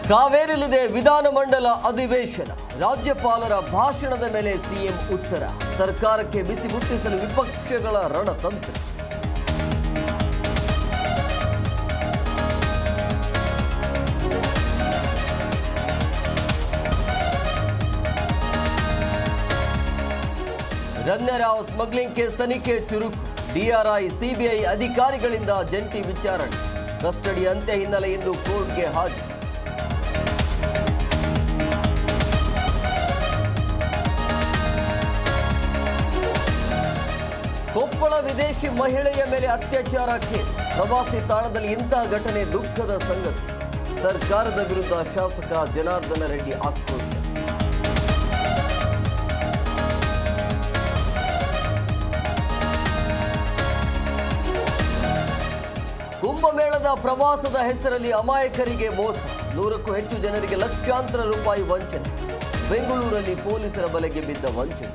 ಕಾವೇರಿಯಲ್ಲಿದೆ ವಿಧಾನಮಂಡಲ ಅಧಿವೇಶನ. ರಾಜ್ಯಪಾಲರ ಭಾಷಣದ ಮೇಲೆ ಸಿಎಂ ಉತ್ತರ. ಸರ್ಕಾರಕ್ಕೆ ಬಿಸಿ ಮುಟ್ಟಿಸಲು ವಿಪಕ್ಷಗಳ ರಣತಂತ್ರ. ರನ್ನರಾವ್ ಸ್ಮಗ್ಲಿಂಗ್ ಕೇಸ್ ತನಿಖೆ ಚುರುಕು. ಡಿಆರ್ಐ ಸಿಬಿಐ ಅಧಿಕಾರಿಗಳಿಂದ ಜಂಟಿ ವಿಚಾರಣೆ. ಕಸ್ಟಡಿ ಅಂತ್ಯ ಹಿನ್ನೆಲೆಯಿಂದ ಕೋರ್ಟ್ಗೆ ಹಾಜರು. ಕೊಪ್ಪಳ ವಿದೇಶಿ ಮಹಿಳೆಯ ಮೇಲೆ ಅತ್ಯಾಚಾರ ಕೇಸ್. ಪ್ರವಾಸಿ ತಾಣದಲ್ಲಿ ಇಂತಹ ಘಟನೆ ದುಃಖದ ಸಂಗತಿ. ಸರ್ಕಾರದ ವಿರುದ್ಧ ಶಾಸಕ ಜನಾರ್ದನ ರೆಡ್ಡಿ ಆಕ್ರೋಶ. ಕುಂಭಮೇಳದ ಪ್ರವಾಸದ ಹೆಸರಲ್ಲಿ ಅಮಾಯಕರಿಗೆ ಮೋಸ. 100ಕ್ಕೂ ಹೆಚ್ಚು ಜನರಿಗೆ ಲಕ್ಷಾಂತರ ರೂಪಾಯಿ ವಂಚನೆ. ಬೆಂಗಳೂರಲ್ಲಿ ಪೊಲೀಸರ ಬಲೆಗೆ ಬಿದ್ದ ವಂಚನೆ.